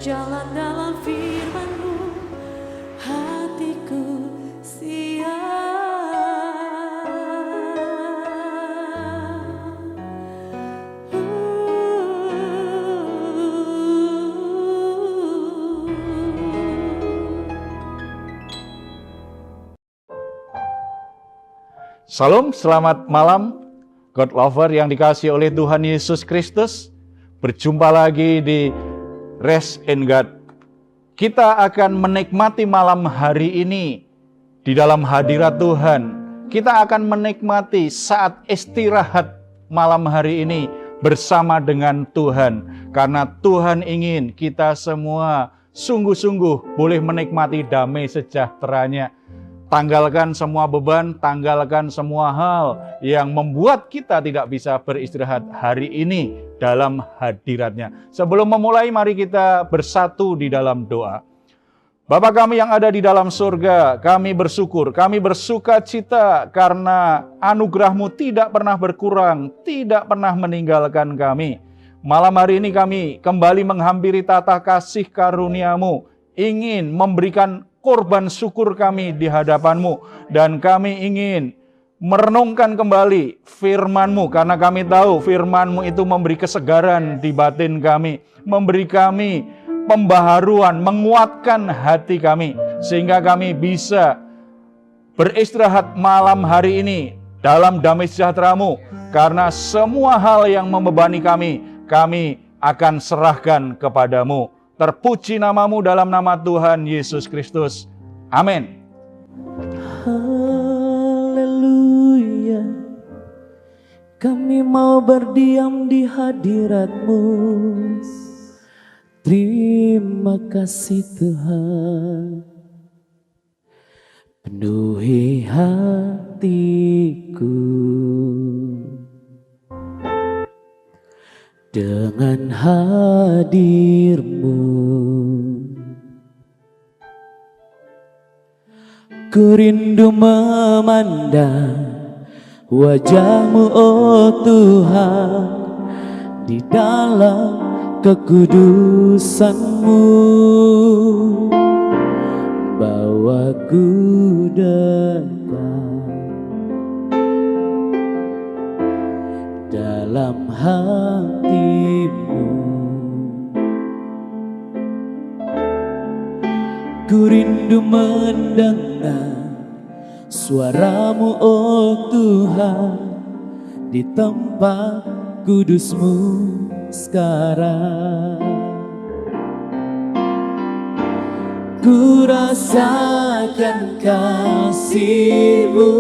berjalan dalam firman-Mu, hatiku Shalom, selamat malam God Lover yang dikasihi oleh Tuhan Yesus Kristus. Berjumpa lagi di Rest in God. Kita akan menikmati malam hari ini di dalam hadirat Tuhan. Kita akan menikmati saat istirahat malam hari ini bersama dengan Tuhan. Karena Tuhan ingin kita semua sungguh-sungguh boleh menikmati damai sejahtera-Nya. Tanggalkan semua beban, tanggalkan semua hal yang membuat kita tidak bisa beristirahat hari ini dalam hadirat-Nya. Sebelum memulai, mari kita bersatu di dalam doa. Bapa kami yang ada di dalam surga, kami bersyukur, kami bersuka cita karena anugerah-Mu tidak pernah berkurang, tidak pernah meninggalkan kami. Malam hari ini kami kembali menghampiri tata kasih karunia-Mu, ingin memberikan korban syukur kami di hadapan-Mu, dan kami ingin merenungkan kembali firman-Mu, karena kami tahu firman-Mu itu memberi kesegaran di batin kami, memberi kami pembaharuan, menguatkan hati kami, sehingga kami bisa beristirahat malam hari ini dalam damai sejahtera-Mu, karena semua hal yang membebani kami akan serahkan kepadamu. Terpuji nama-Mu dalam nama Tuhan Yesus Kristus. Amin. Haleluya. Kami mau berdiam di hadirat-Mu. Terima kasih Tuhan. Penuhi hatiku dengan hadir-Mu. Ku rindu memandang wajah-Mu, oh Tuhan, di dalam kekudusan-Mu. Bawa ku dekat dalam hati-Mu. Ku rindu mendengar suara-Mu, oh Tuhan, di tempat kudus-Mu sekarang. Ku rasakan kasih-Mu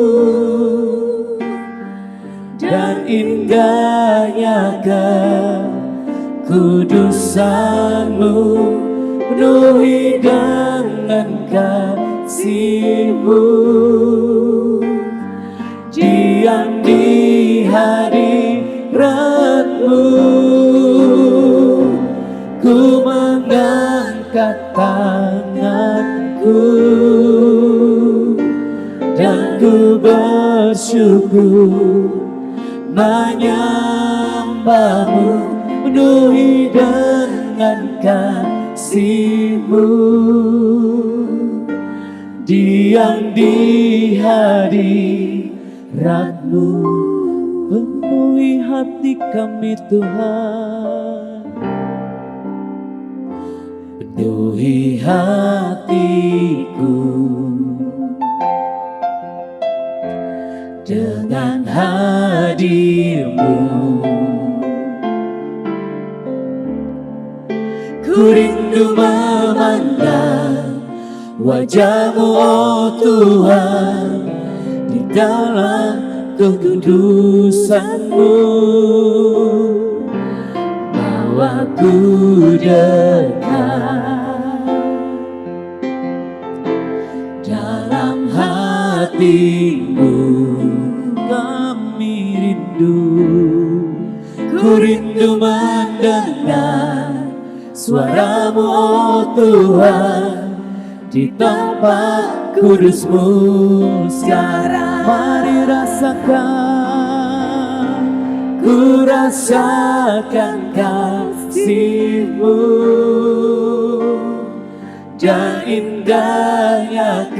dan indahnya kekudusan-Mu, penuhi dengan kasih-Mu. Diam di hadirat-Mu, ku mengangkat tanganku dan ku bersyukur menyembah-Mu, penuhi dengan kasih-Mu. Diam di hadirat-Mu, penuhi hati kami Tuhan. Penuhi hatiku dengan hadir-Mu. Ku rindu memandang wajah-Mu, oh Tuhan, di dalam kekudusan-Mu. Bawa ku dekat dalam hati-Mu. Kami rindu, ku rindu mendengar suara-Mu, oh Tuhan, di tempat kudus-Mu sekarang. Mari rasakan, ku rasakan kasih-Mu dan indahnya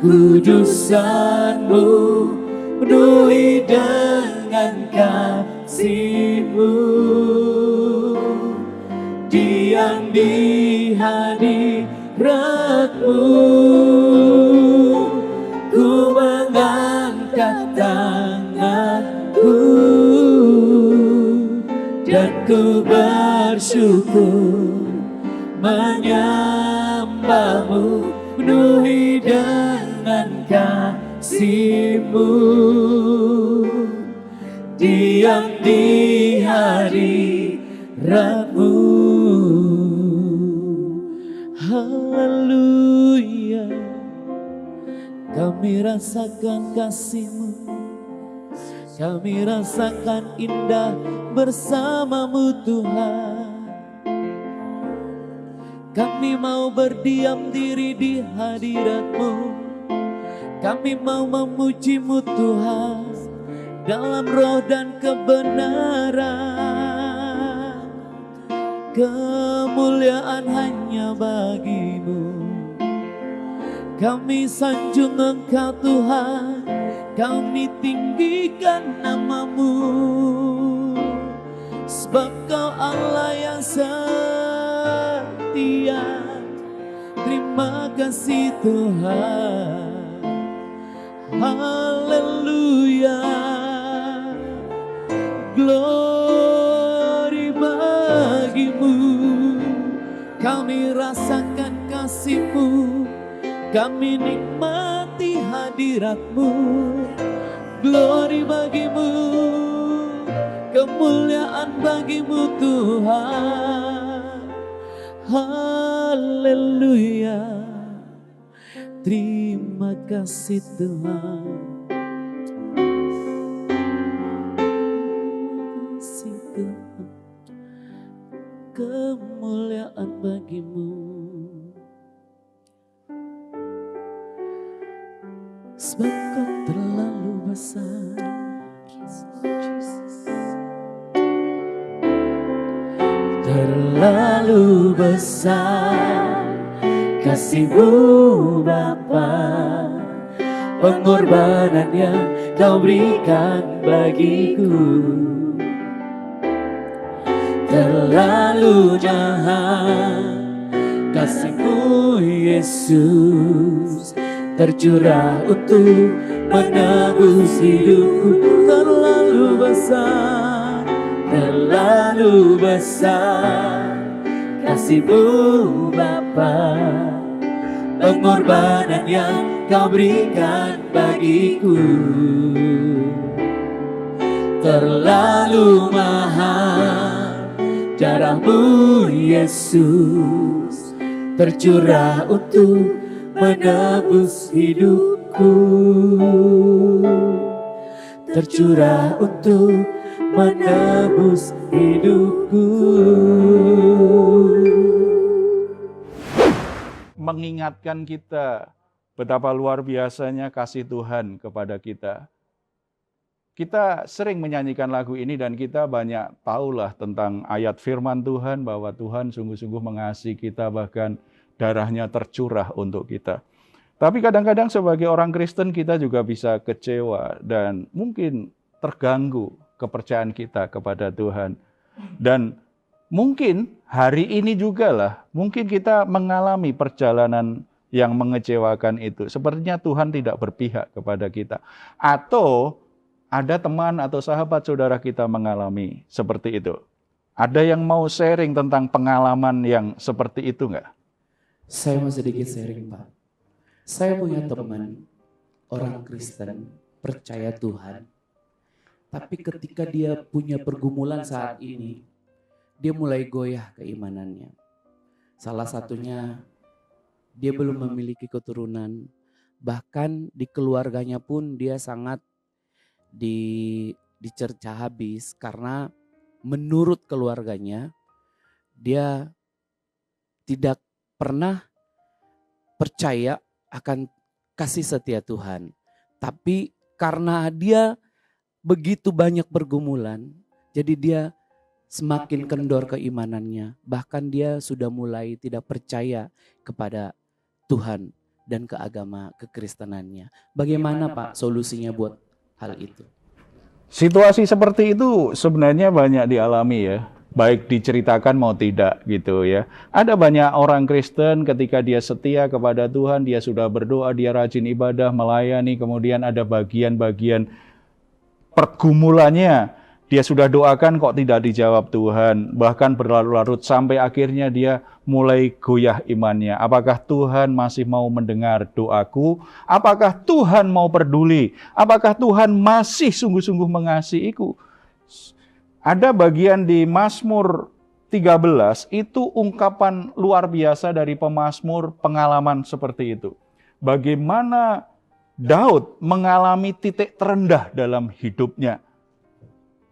kekudusan-Mu, penuhi dengan kasih-Mu. Diam di hadirat-Mu, ku mengangkat tanganku dan ku bersyukur menyembah-Mu, penuhi dengan kasih-Mu. Diam di hadirat-Mu. Haleluya, kami rasakan kasih-Mu, kami rasakan indah bersama-Mu Tuhan. Kami mau berdiam diri di hadirat-Mu, kami mau memuji-Mu Tuhan dalam roh dan kebenaran. Kemuliaan hanya bagi-Mu, kami sanjung Engkau Tuhan, kami tinggikan nama-Mu, sebab Kau Allah yang setia. Terima kasih Tuhan, haleluya, glory bagi-Mu. Kami rasakan kasih-Mu, kami nikmati hadirat-Mu. Glory bagi-Mu, kemuliaan bagi-Mu Tuhan. Haleluya, terima kasih Tuhan. Kasih Tuhan, kemuliaan bagi-Mu. Sebab Kau terlalu besar, terlalu besar kasih-Mu Bapa, pengorbanan yang Kau berikan bagiku. Terlalu mahal kasih-Mu Yesus, tercurah untuk menebus hidupku. Terlalu besar, terlalu besar kasih-Mu Bapa, pengorbanan yang Kau berikan bagiku. Terlalu mahal darah-Mu Yesus, tercurah untuk menebus hidupku, tercurah untuk menebus hidupku. Mengingatkan kita betapa luar biasanya kasih Tuhan kepada kita. Kita sering menyanyikan lagu ini dan kita banyak tahulah tentang ayat firman Tuhan bahwa Tuhan sungguh-sungguh mengasihi kita, bahkan darahnya tercurah untuk kita. Tapi kadang-kadang sebagai orang Kristen kita juga bisa kecewa dan mungkin terganggu kepercayaan kita kepada Tuhan. Dan mungkin hari ini juga lah, mungkin kita mengalami perjalanan yang mengecewakan itu. Sepertinya Tuhan tidak berpihak kepada kita. Atau ada teman atau sahabat saudara kita mengalami seperti itu. Ada yang mau sharing tentang pengalaman yang seperti itu enggak? Saya mau sedikit sharing, Pak. Saya punya teman, orang Kristen, percaya Tuhan. Tapi ketika dia punya pergumulan saat ini, dia mulai goyah keimanannya. Salah satunya, dia belum memiliki keturunan. Bahkan di keluarganya pun dia sangat dicerca habis karena menurut keluarganya dia tidak pernah percaya akan kasih setia Tuhan. Tapi karena dia begitu banyak pergumulan, jadi dia semakin kendor keimanannya, bahkan dia sudah mulai tidak percaya kepada Tuhan dan ke agama kekristenannya. Bagaimana Pak solusinya buat hal itu? Situasi seperti itu sebenarnya banyak dialami ya, baik diceritakan mau tidak gitu ya. Ada banyak orang Kristen ketika dia setia kepada Tuhan, dia sudah berdoa, dia rajin ibadah, melayani, kemudian ada bagian-bagian pergumulannya, dia sudah doakan kok tidak dijawab Tuhan, bahkan berlarut-larut sampai akhirnya dia mulai goyah imannya. Apakah Tuhan masih mau mendengar doaku? Apakah Tuhan mau peduli? Apakah Tuhan masih sungguh-sungguh mengasihiku? Ada bagian di Mazmur 13, itu ungkapan luar biasa dari pemazmur pengalaman seperti itu. Bagaimana Daud mengalami titik terendah dalam hidupnya.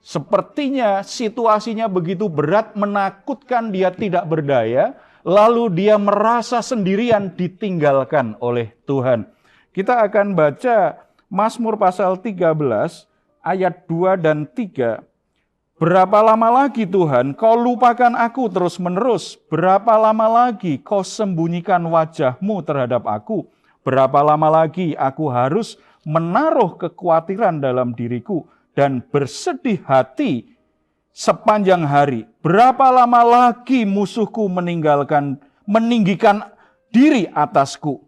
Sepertinya situasinya begitu berat, menakutkan, dia tidak berdaya, lalu dia merasa sendirian ditinggalkan oleh Tuhan. Kita akan baca Mazmur pasal 13 ayat 2 dan 3. Berapa lama lagi Tuhan kau lupakan aku terus-menerus? Berapa lama lagi kau sembunyikan wajah-Mu terhadap aku? Berapa lama lagi aku harus menaruh kekhawatiran dalam diriku dan bersedih hati sepanjang hari? Berapa lama lagi musuhku meninggikan diri atasku?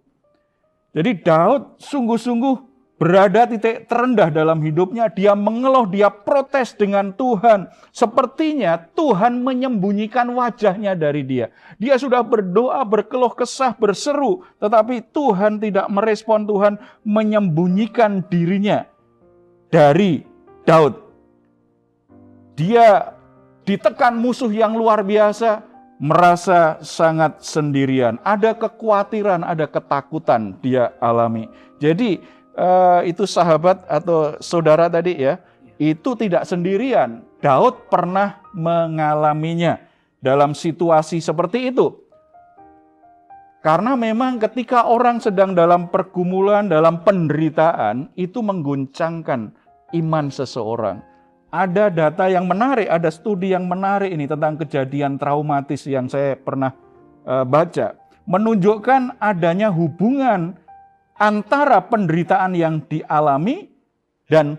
Jadi Daud sungguh-sungguh berada titik terendah dalam hidupnya. Dia mengeluh, dia protes dengan Tuhan. Sepertinya Tuhan menyembunyikan wajahnya dari dia. Dia sudah berdoa, berkeluh kesah, berseru, tetapi Tuhan tidak merespon. Tuhan menyembunyikan dirinya dari Daud. Dia ditekan musuh yang luar biasa, merasa sangat sendirian. Ada kekhawatiran, ada ketakutan dia alami. Jadi itu sahabat atau saudara tadi ya, itu tidak sendirian. Daud pernah mengalaminya dalam situasi seperti itu. Karena memang ketika orang sedang dalam pergumulan, dalam penderitaan, itu mengguncangkan iman seseorang. Ada data yang menarik, ada studi yang menarik ini tentang kejadian traumatis yang saya pernah baca. Menunjukkan adanya hubungan antara penderitaan yang dialami dan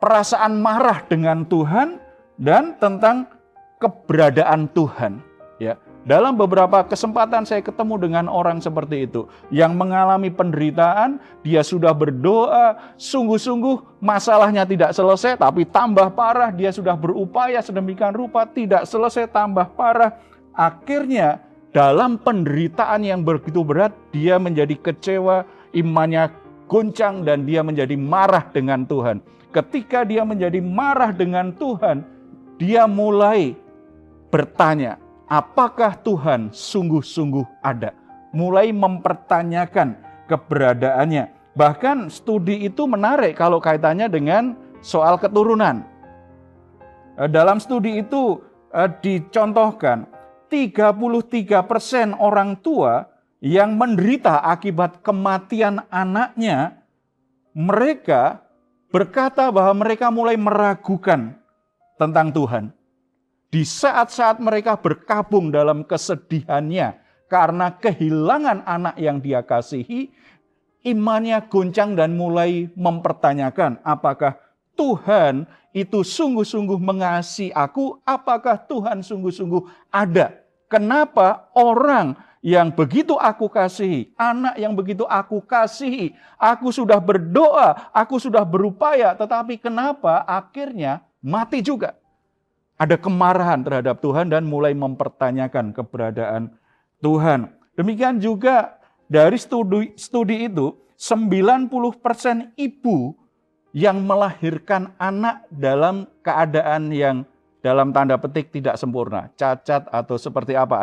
perasaan marah dengan Tuhan dan tentang keberadaan Tuhan. Ya, dalam beberapa kesempatan saya ketemu dengan orang seperti itu yang mengalami penderitaan, dia sudah berdoa, sungguh-sungguh masalahnya tidak selesai, tapi tambah parah. Dia sudah berupaya sedemikian rupa, tidak selesai, tambah parah. Akhirnya dalam penderitaan yang begitu berat, dia menjadi kecewa, imannya goncang, dan dia menjadi marah dengan Tuhan. Ketika dia menjadi marah dengan Tuhan, dia mulai bertanya, apakah Tuhan sungguh-sungguh ada? Mulai mempertanyakan keberadaannya. Bahkan studi itu menarik kalau kaitannya dengan soal keturunan. Dalam studi itu dicontohkan 33% orang tua yang menderita akibat kematian anaknya, mereka berkata bahwa mereka mulai meragukan tentang Tuhan. Di saat-saat mereka berkabung dalam kesedihannya karena kehilangan anak yang dia kasihi, imannya goncang dan mulai mempertanyakan, apakah Tuhan itu sungguh-sungguh mengasihi aku? Apakah Tuhan sungguh-sungguh ada? Kenapa orang yang begitu aku kasihi, anak yang begitu aku kasihi, aku sudah berdoa, aku sudah berupaya, tetapi kenapa akhirnya mati juga? Ada kemarahan terhadap Tuhan dan mulai mempertanyakan keberadaan Tuhan. Demikian juga dari studi itu, 90% ibu yang melahirkan anak dalam keadaan yang dalam tanda petik tidak sempurna, cacat atau seperti apa,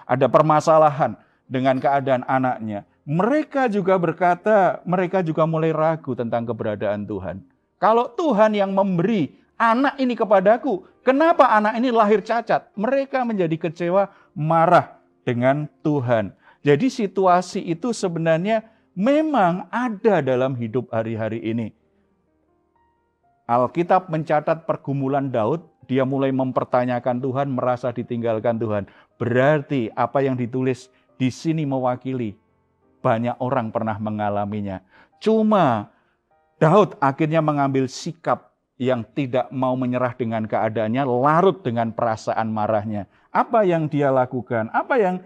ada permasalahan dengan keadaan anaknya. Mereka juga berkata, mereka juga mulai ragu tentang keberadaan Tuhan. Kalau Tuhan yang memberi anak ini kepadaku, kenapa anak ini lahir cacat? Mereka menjadi kecewa, marah dengan Tuhan. Jadi situasi itu sebenarnya memang ada dalam hidup hari-hari ini. Alkitab mencatat pergumulan Daud dia mulai mempertanyakan Tuhan, merasa ditinggalkan Tuhan. Berarti apa yang ditulis di sini mewakili banyak orang pernah mengalaminya. Cuma Daud akhirnya mengambil sikap yang tidak mau menyerah dengan keadaannya, larut dengan perasaan marahnya. Apa yang dia lakukan? Apa yang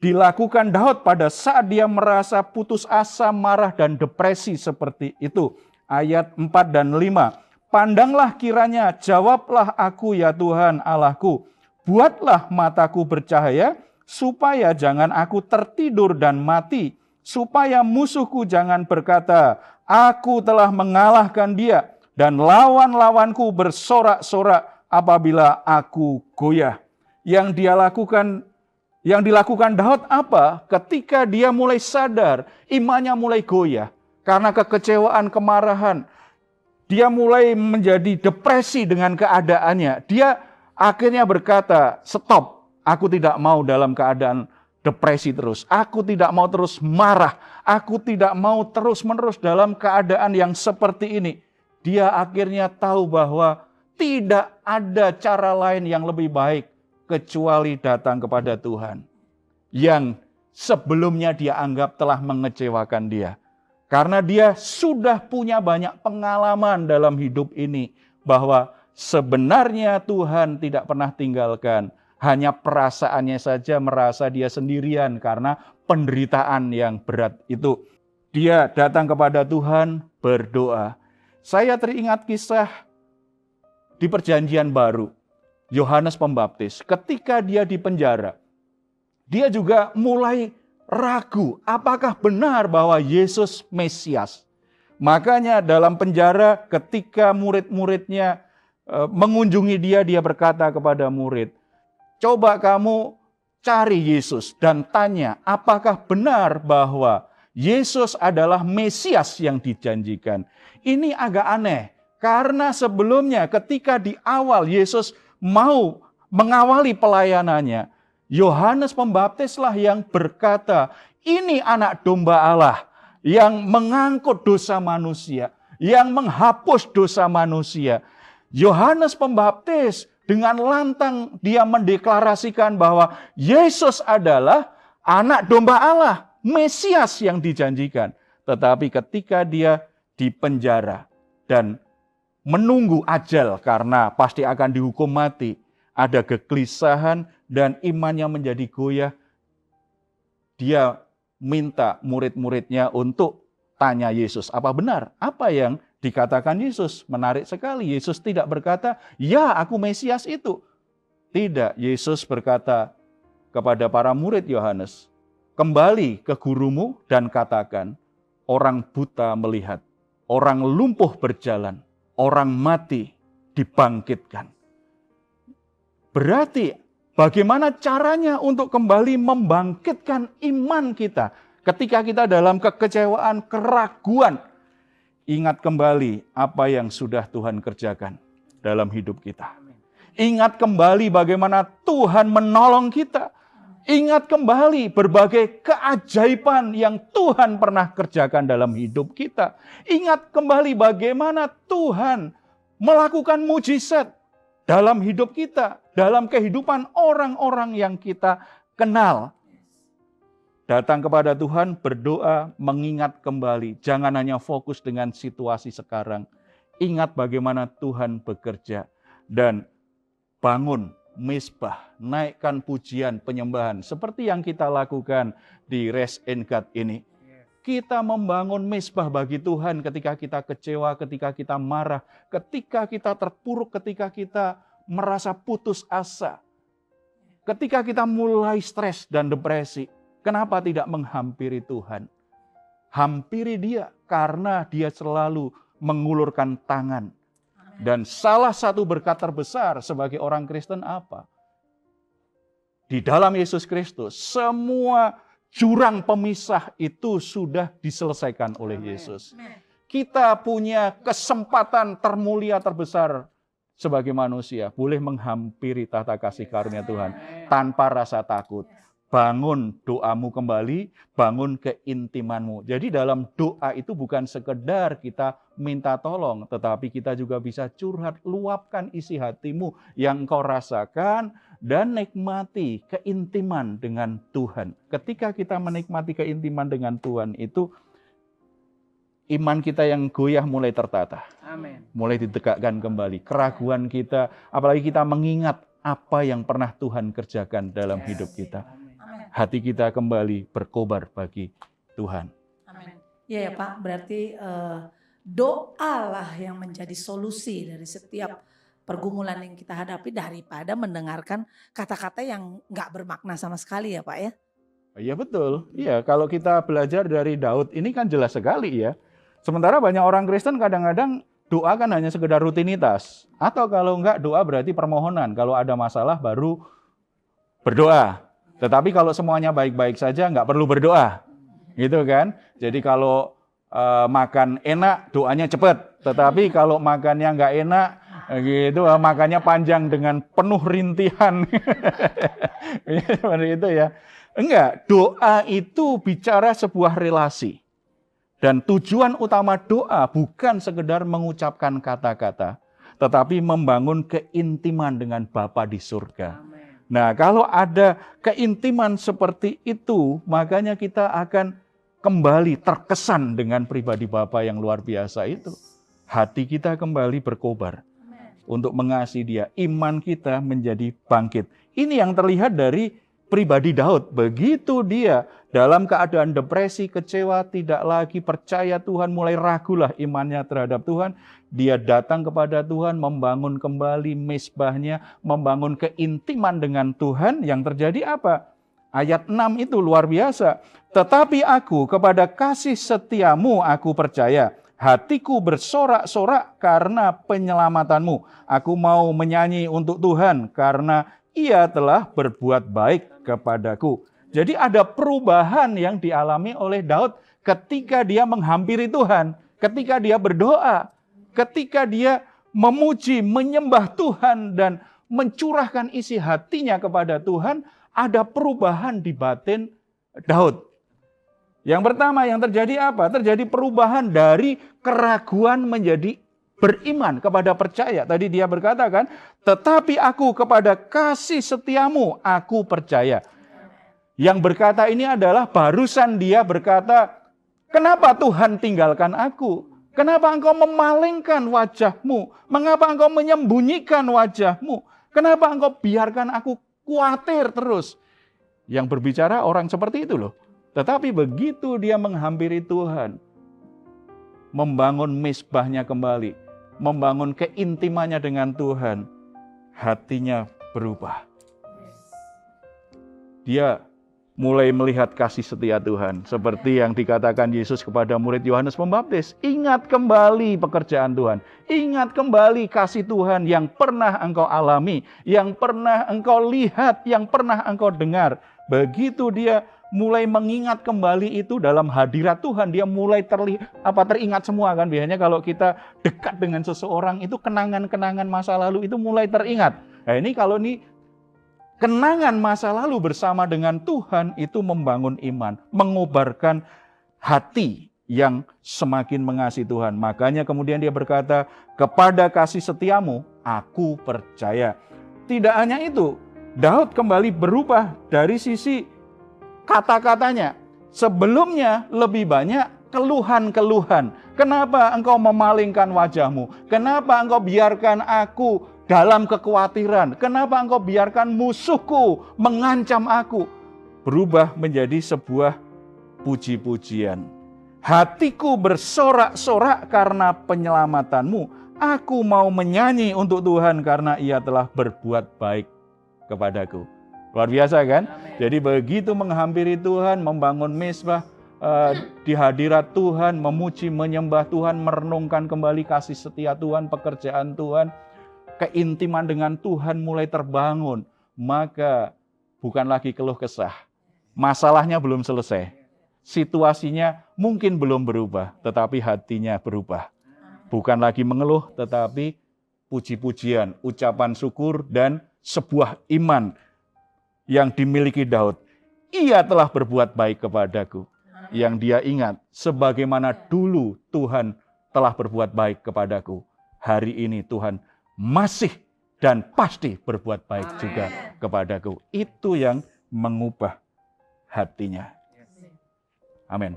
dilakukan Daud pada saat dia merasa putus asa, marah, dan depresi seperti itu? Ayat 4 dan 5. Pandanglah kiranya, jawablah aku ya Tuhan Allahku. Buatlah mataku bercahaya, supaya jangan aku tertidur dan mati. Supaya musuhku jangan berkata, aku telah mengalahkan dia. Dan lawan-lawanku bersorak-sorak apabila aku goyah. Yang dilakukan Daud apa? Ketika dia mulai sadar, imannya mulai goyah. Karena kekecewaan, kemarahan. Dia mulai menjadi depresi dengan keadaannya. Dia akhirnya berkata, stop, aku tidak mau dalam keadaan depresi terus. Aku tidak mau terus marah. Aku tidak mau terus-menerus dalam keadaan yang seperti ini. Dia akhirnya tahu bahwa tidak ada cara lain yang lebih baik kecuali datang kepada Tuhan. Yang sebelumnya dia anggap telah mengecewakan dia. Karena dia sudah punya banyak pengalaman dalam hidup ini. Bahwa sebenarnya Tuhan tidak pernah tinggalkan. Hanya perasaannya saja merasa dia sendirian karena penderitaan yang berat itu. Dia datang kepada Tuhan berdoa. Saya teringat kisah di Perjanjian Baru. Yohanes Pembaptis ketika dia di penjara. Dia juga mulai ragu, apakah benar bahwa Yesus Mesias? Makanya dalam penjara ketika murid-muridnya mengunjungi dia berkata kepada murid, coba kamu cari Yesus dan tanya, apakah benar bahwa Yesus adalah Mesias yang dijanjikan? Ini agak aneh, karena sebelumnya ketika di awal Yesus mau mengawali pelayanannya, Yohanes Pembaptislah yang berkata, ini anak domba Allah yang mengangkut dosa manusia, yang menghapus dosa manusia. Yohanes Pembaptis dengan lantang dia mendeklarasikan bahwa Yesus adalah anak domba Allah, Mesias yang dijanjikan. Tetapi ketika dia di penjara dan menunggu ajal karena pasti akan dihukum mati, ada kegelisahan dan imannya menjadi goyah. Dia minta murid-muridnya untuk tanya Yesus, apa benar? Apa yang dikatakan Yesus? Menarik sekali, Yesus tidak berkata, ya aku Mesias itu. Tidak, Yesus berkata kepada para murid Yohanes, kembali ke gurumu dan katakan, orang buta melihat, orang lumpuh berjalan, orang mati dibangkitkan. Berarti bagaimana caranya untuk kembali membangkitkan iman kita ketika kita dalam kekecewaan, keraguan. Ingat kembali apa yang sudah Tuhan kerjakan dalam hidup kita. Ingat kembali bagaimana Tuhan menolong kita. Ingat kembali berbagai keajaiban yang Tuhan pernah kerjakan dalam hidup kita. Ingat kembali bagaimana Tuhan melakukan mujizat dalam hidup kita, dalam kehidupan orang-orang yang kita kenal. Datang kepada Tuhan, berdoa, mengingat kembali. Jangan hanya fokus dengan situasi sekarang. Ingat bagaimana Tuhan bekerja. Dan bangun mezbah, naikkan pujian, penyembahan. Seperti yang kita lakukan di Rest and God ini. Kita membangun mezbah bagi Tuhan ketika kita kecewa, ketika kita marah, ketika kita terpuruk, ketika kita merasa putus asa. Ketika kita mulai stres dan depresi. Kenapa tidak menghampiri Tuhan? Hampiri Dia karena Dia selalu mengulurkan tangan. Dan salah satu berkat terbesar sebagai orang Kristen apa? Di dalam Yesus Kristus, semua jurang pemisah itu sudah diselesaikan oleh Yesus. Kita punya kesempatan termulia terbesar sebagai manusia. Boleh menghampiri tahta kasih karunia Tuhan tanpa rasa takut. bangun doamu kembali, bangun keintimanmu. Jadi dalam doa itu bukan sekedar kita minta tolong, tetapi kita juga bisa curhat, luapkan isi hatimu yang engkau rasakan, dan nikmati keintiman dengan Tuhan. Ketika kita menikmati keintiman dengan Tuhan itu, iman kita yang goyah mulai tertata. Amin. Mulai ditegakkan kembali. Keraguan kita, apalagi kita mengingat apa yang pernah Tuhan kerjakan dalam hidup kita. Hati kita kembali berkobar bagi Tuhan. Amin. Iya ya Pak, berarti doalah yang menjadi solusi dari setiap pergumulan yang kita hadapi daripada mendengarkan kata-kata yang nggak bermakna sama sekali ya Pak ya. Iya betul. Iya, kalau kita belajar dari Daud ini kan jelas sekali ya. Sementara banyak orang Kristen kadang-kadang doa kan hanya sekedar rutinitas. Atau kalau enggak doa berarti permohonan. Kalau ada masalah baru berdoa. Tetapi kalau semuanya baik-baik saja nggak perlu berdoa. Gitu kan. Jadi kalau makan enak doanya cepat. Tetapi kalau makannya nggak enak gitu makannya panjang dengan penuh rintihan. Seperti itu ya. Enggak, doa itu bicara sebuah relasi. Dan tujuan utama doa bukan sekedar mengucapkan kata-kata, tetapi membangun keintiman dengan Bapa di surga. Nah, kalau ada keintiman seperti itu, makanya kita akan kembali terkesan dengan pribadi Bapa yang luar biasa itu. Hati kita kembali berkobar untuk mengasihi Dia. Iman kita menjadi bangkit. Ini yang terlihat dari pribadi Daud. Begitu dia dalam keadaan depresi, kecewa, tidak lagi percaya Tuhan, mulai ragulah imannya terhadap Tuhan. Dia datang kepada Tuhan, membangun kembali mezbahnya, membangun keintiman dengan Tuhan. Yang terjadi apa? Ayat 6 itu luar biasa. Tetapi aku kepada kasih setiamu aku percaya. Hatiku bersorak-sorak karena penyelamatanmu. Aku mau menyanyi untuk Tuhan karena Ia telah berbuat baik kepadaku. Jadi ada perubahan yang dialami oleh Daud ketika dia menghampiri Tuhan. Ketika dia berdoa. Ketika dia memuji, menyembah Tuhan dan mencurahkan isi hatinya kepada Tuhan, ada perubahan di batin Daud. Yang pertama yang terjadi apa? Terjadi perubahan dari keraguan menjadi beriman kepada percaya. Tadi dia berkata kan, tetapi aku kepada kasih setiamu aku percaya. Yang berkata ini adalah barusan dia berkata, kenapa Tuhan tinggalkan aku? Kenapa engkau memalingkan wajahmu? Mengapa engkau menyembunyikan wajahmu? Kenapa engkau biarkan aku khawatir terus? Yang berbicara orang seperti itu loh. Tetapi begitu dia menghampiri Tuhan, membangun mezbahnya kembali, membangun keintimannya dengan Tuhan, hatinya berubah. Dia mulai melihat kasih setia Tuhan. Seperti yang dikatakan Yesus kepada murid Yohanes Pembaptis. Ingat kembali pekerjaan Tuhan. Ingat kembali kasih Tuhan yang pernah engkau alami. Yang pernah engkau lihat. Yang pernah engkau dengar. Begitu dia mulai mengingat kembali itu dalam hadirat Tuhan. Dia mulai teringat semua kan. Biasanya kalau kita dekat dengan seseorang itu kenangan-kenangan masa lalu itu mulai teringat. Nah ini kalau kenangan masa lalu bersama dengan Tuhan itu membangun iman, mengobarkan hati yang semakin mengasihi Tuhan. Makanya kemudian dia berkata, kepada kasih setiamu aku percaya. Tidak hanya itu, Daud kembali berubah dari sisi kata-katanya. Sebelumnya lebih banyak keluhan-keluhan. Kenapa engkau memalingkan wajahmu? Kenapa engkau biarkan aku dalam kekhawatiran? Kenapa engkau biarkan musuhku mengancam aku? Berubah menjadi sebuah puji-pujian. Hatiku bersorak-sorak karena penyelamatanmu. Aku mau menyanyi untuk Tuhan karena Ia telah berbuat baik kepadaku. Luar biasa kan? Amen. Jadi begitu menghampiri Tuhan, membangun mezbah di hadirat Tuhan, memuji, menyembah Tuhan, merenungkan kembali kasih setia Tuhan, pekerjaan Tuhan, keintiman dengan Tuhan mulai terbangun, maka bukan lagi keluh kesah. Masalahnya belum selesai. Situasinya mungkin belum berubah, tetapi hatinya berubah. Bukan lagi mengeluh, tetapi puji-pujian, ucapan syukur, dan sebuah iman yang dimiliki Daud. Ia telah berbuat baik kepadaku. Yang dia ingat, sebagaimana dulu Tuhan telah berbuat baik kepadaku. Hari ini Tuhan masih dan pasti berbuat baik juga kepadaku. Itu yang mengubah hatinya. Amin.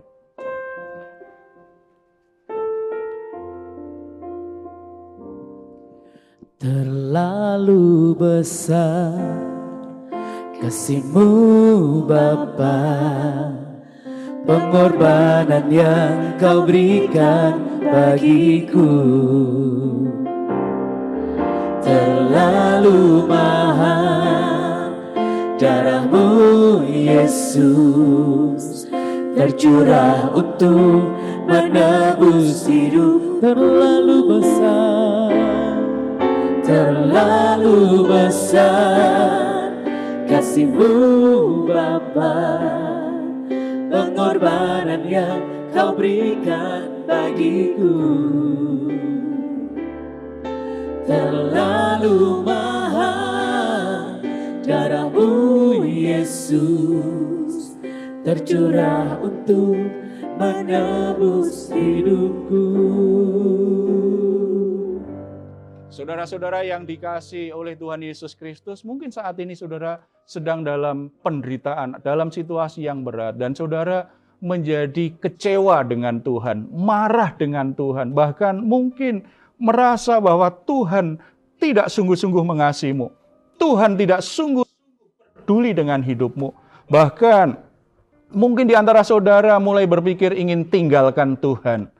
Terlalu besar kasih-Mu Bapa, pengorbanan yang Kau berikan bagiku. Terlalu mahal darah-Mu Yesus, tercurah untuk menebus hidup. Terlalu besar kasih-Mu Bapa, pengorbanan yang Kau berikan bagiku. Terlalu mahal darah-Mu Yesus, tercurah untuk menebus hidupku. Saudara-saudara yang dikasihi oleh Tuhan Yesus Kristus, mungkin saat ini saudara sedang dalam penderitaan, dalam situasi yang berat, dan saudara menjadi kecewa dengan Tuhan, marah dengan Tuhan, bahkan mungkin merasa bahwa Tuhan tidak sungguh-sungguh mengasihimu. Tuhan tidak sungguh peduli dengan hidupmu. Bahkan mungkin di antara saudara mulai berpikir ingin tinggalkan Tuhan.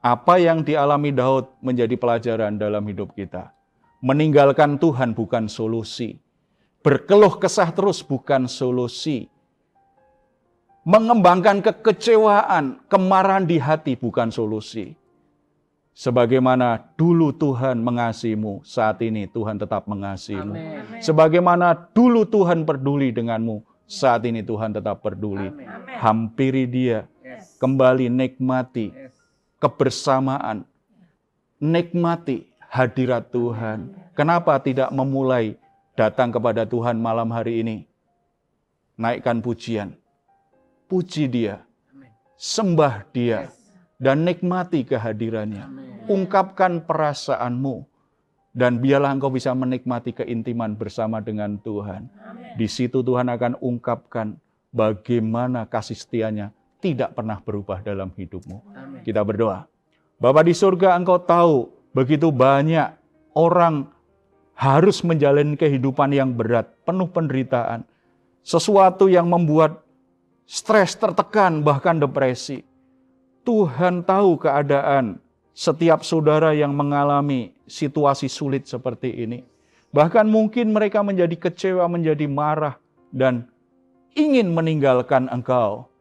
Apa yang dialami Daud menjadi pelajaran dalam hidup kita. Meninggalkan Tuhan bukan solusi. Berkeluh kesah terus bukan solusi. Mengembangkan kekecewaan, kemarahan di hati bukan solusi. Sebagaimana dulu Tuhan mengasihimu, saat ini Tuhan tetap mengasihimu. Amen. Sebagaimana dulu Tuhan peduli denganmu, saat ini Tuhan tetap peduli. Amen. Hampiri Dia, kembali nikmati kebersamaan, nikmati hadirat Tuhan. Kenapa tidak memulai datang kepada Tuhan malam hari ini? Naikkan pujian, puji Dia, sembah Dia, dan nikmati kehadirannya. Ungkapkan perasaanmu, dan biarlah engkau bisa menikmati keintiman bersama dengan Tuhan. Di situ Tuhan akan ungkapkan bagaimana kasih setia-Nya tidak pernah berubah dalam hidupmu. Amin. Kita berdoa. Bapa di surga, Engkau tahu begitu banyak orang harus menjalani kehidupan yang berat, penuh penderitaan. Sesuatu yang membuat stres, tertekan, bahkan depresi. Tuhan tahu keadaan setiap saudara yang mengalami situasi sulit seperti ini. Bahkan mungkin mereka menjadi kecewa, menjadi marah, dan ingin meninggalkan Engkau.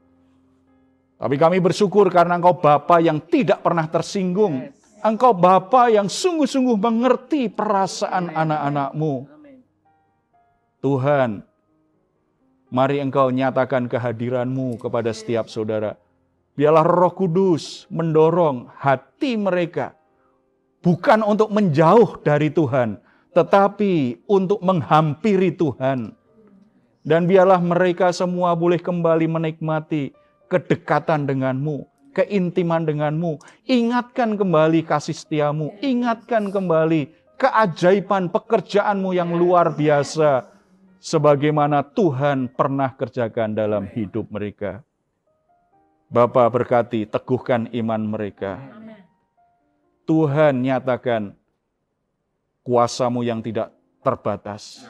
Tapi kami bersyukur karena Engkau Bapa yang tidak pernah tersinggung. Engkau Bapa yang sungguh-sungguh mengerti perasaan anak-anak-Mu. Tuhan, mari Engkau nyatakan kehadiran-Mu kepada setiap saudara. Biarlah Roh Kudus mendorong hati mereka. Bukan untuk menjauh dari Tuhan, tetapi untuk menghampiri Tuhan. Dan biarlah mereka semua boleh kembali menikmati kedekatan denganmu, keintiman denganmu. Ingatkan kembali kasih setia-Mu, ingatkan kembali keajaiban pekerjaan-Mu yang luar biasa, sebagaimana Tuhan pernah kerjakan dalam hidup mereka. Bapa berkati, teguhkan iman mereka. Tuhan nyatakan kuasa-Mu yang tidak terbatas,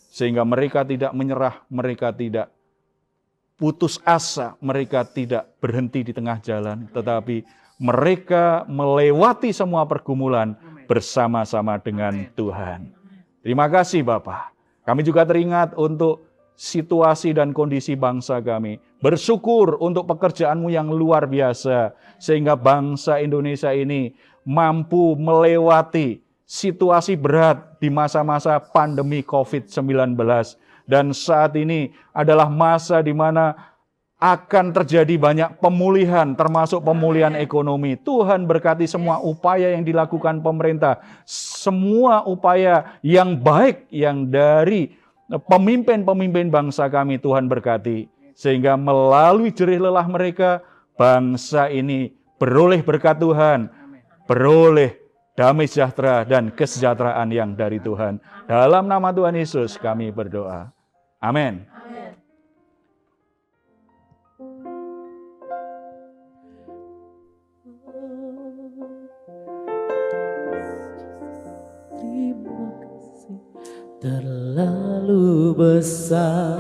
sehingga mereka tidak menyerah, mereka tidak putus asa, mereka tidak berhenti di tengah jalan, tetapi mereka melewati semua pergumulan bersama-sama dengan Tuhan. Terima kasih Bapa. Kami juga teringat untuk situasi dan kondisi bangsa kami. Bersyukur untuk pekerjaan-Mu yang luar biasa, sehingga bangsa Indonesia ini mampu melewati situasi berat di masa-masa pandemi COVID-19. Dan saat ini adalah masa di mana akan terjadi banyak pemulihan, termasuk pemulihan ekonomi. Tuhan berkati semua upaya yang dilakukan pemerintah, semua upaya yang baik yang dari pemimpin-pemimpin bangsa kami Tuhan berkati. Sehingga melalui jerih lelah mereka, bangsa ini beroleh berkat Tuhan, beroleh damai sejahtera dan kesejahteraan yang dari Tuhan. Dalam nama Tuhan Yesus kami berdoa. Amin. Terlalu besar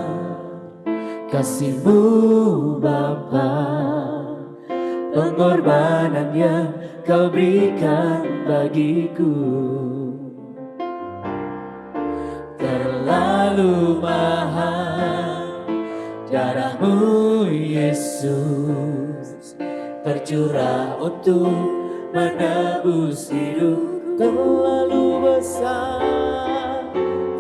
kasih-Mu Bapa, pengorbanan yang Kau berikan bagiku. Terlalu mahal darah-Mu Yesus, tercurah untuk menebus hidup. Terlalu besar,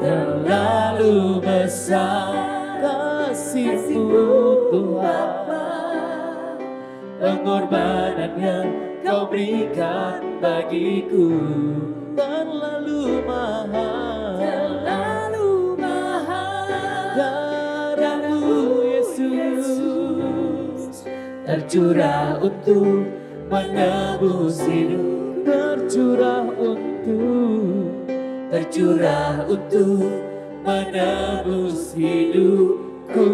terlalu besar kasih-Mu Tuhan, pengorbanan yang Kau berikan bagiku. Terlalu mahal, terlalu mahal darah-Mu Yesus, tercurah untuk menebus hidup. Tercurah untuk menebus hidupku.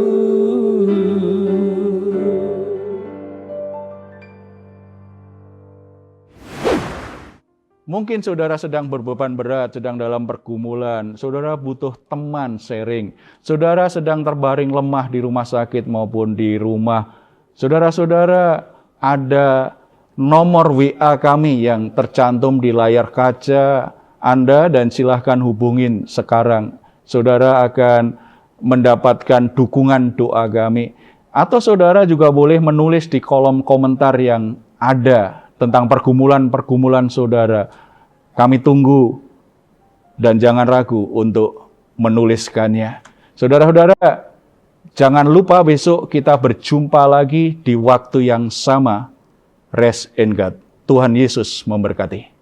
Mungkin saudara sedang berbeban berat, sedang dalam pergumulan, saudara butuh teman sharing, saudara sedang terbaring lemah di rumah sakit maupun di rumah. Saudara-saudara, ada nomor WA kami yang tercantum di layar kaca Anda dan silahkan hubungin sekarang. Saudara akan mendapatkan dukungan doa kami. Atau saudara juga boleh menulis di kolom komentar yang ada tentang pergumulan-pergumulan saudara. Kami tunggu dan jangan ragu untuk menuliskannya. Saudara-saudara, jangan lupa besok kita berjumpa lagi di waktu yang sama. Rest in God. Tuhan Yesus memberkati.